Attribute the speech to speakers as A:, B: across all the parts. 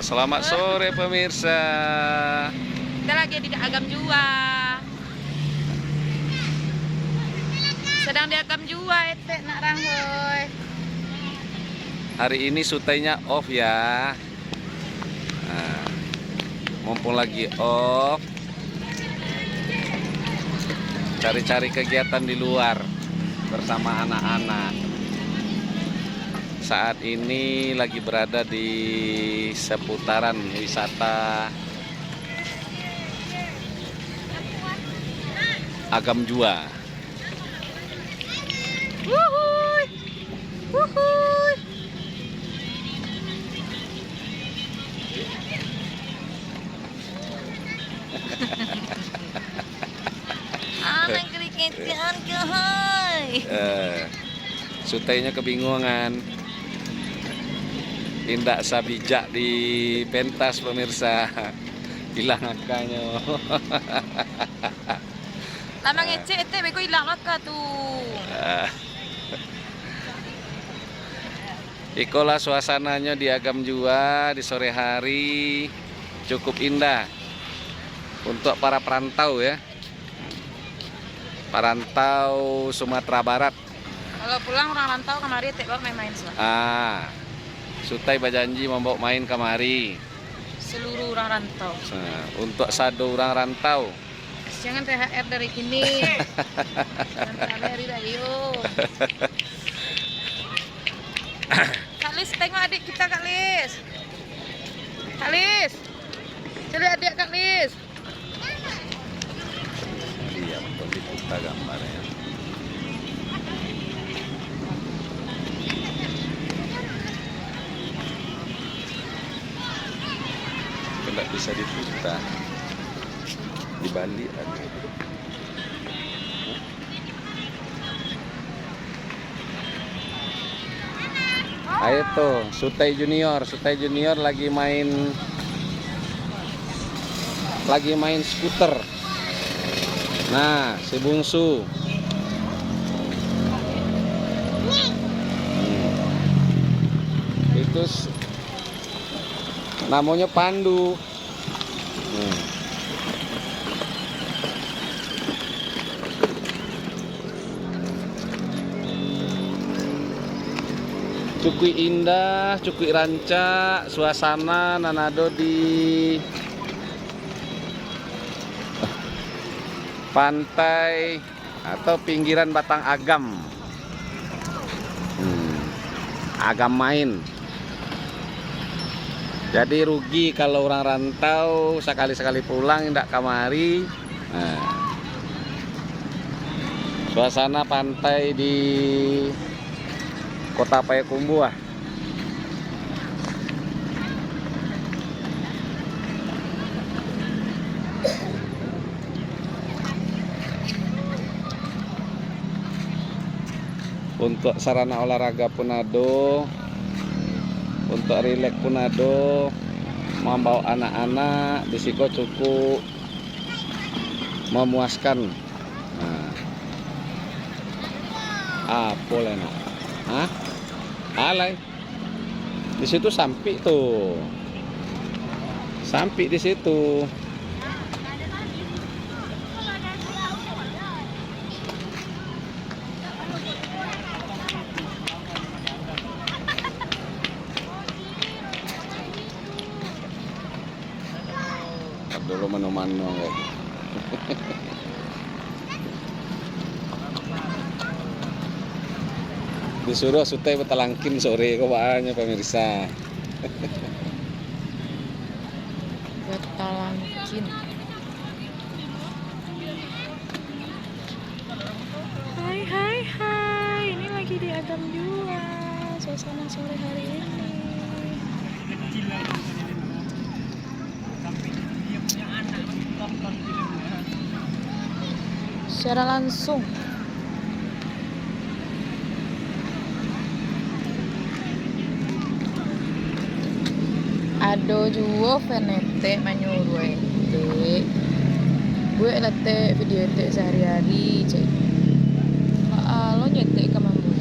A: Selamat sore pemirsa.
B: Kita lagi di Agam Jua. Sedang di Agam Jua etek nak ranghoy.
A: Hari ini sutainya off ya. Nah, mumpung lagi off, cari-cari kegiatan di luar bersama anak-anak. Saat ini lagi berada di seputaran wisata Agam Jua.
B: Wuhui. Wuhui. Anak keriketian ke hai.
A: Sutainya kebingungan. Tindak sabijak di pentas pemirsa. Hilang akanya.
B: Lama ngecek etek beko hilang maka tuh.
A: Ikolah suasananya di Agam Jua di sore hari, cukup indah untuk para perantau ya. Perantau Sumatera Barat.
B: Kalau pulang orang rantau kemari etek bawa main-main semua.
A: Sutai berjanji membawa main kemari.
B: Seluruh orang rantau.
A: Nah, untuk sado orang rantau.
B: Jangan THR dari kini. Jangan hari dah yuk. Kak Lis, tengok adik kita Kak Lis. Kak Lis. Cari adik Kak Lis.
A: Iya, untuk diputar gambarnya. Tidak bisa diputar. Di Bali ada. Ayo tuh, Sutai Junior lagi main skuter. Nah, si bungsu. Itu namanya Pandu. Cukup indah, cukup rancak suasana Nanado di pantai atau pinggiran Batang Agam. Agam main. Jadi rugi kalau orang rantau sekali-sekali pulang tidak kamari. Suasana pantai di Kota Payakumbuh. Untuk sarana olahraga pun ada, untuk rileks pun ada, membawa anak-anak di siko cukup memuaskan. Apa lena? Alay. Di situ sampai tuh. Sampai di situ. Dulu mano-mano guys. Disuruh Sutai betalangkin sore kok banyak pemirsa.
B: Betalangkin. Hai. Ini lagi di Agam Jua. Suasana sore hari ini. Secara langsung. Ado juga venete menyuruh ente. Gue lete video ente sehari-hari cek. Lo nyetek ke mambu.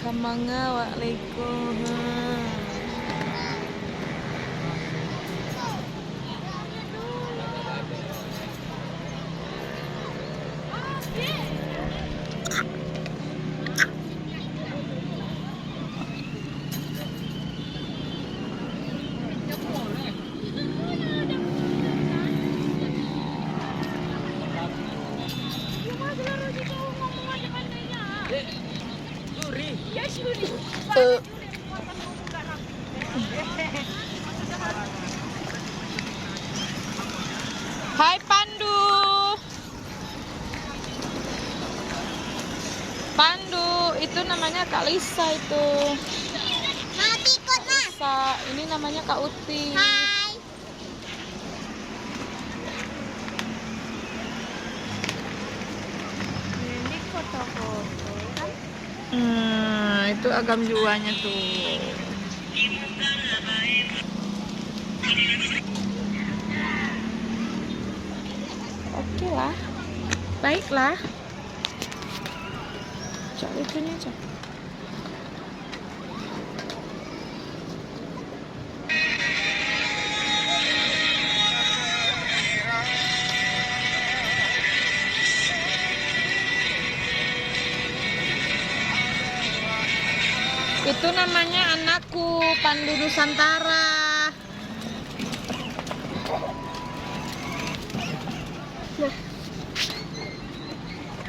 B: Kamanga waalaikum. Hai Pandu. Pandu, itu namanya Kak Lisa itu.
C: Mati ikut mas.
B: Lisa, ini namanya Kak Uti.
C: Hai. Ini foto-foto kan?
B: Itu agam juanya tuh. Oke lah, baiklah. Cari itunya aja. Itu namanya anakku, Pandu Nusantara.
C: Nah,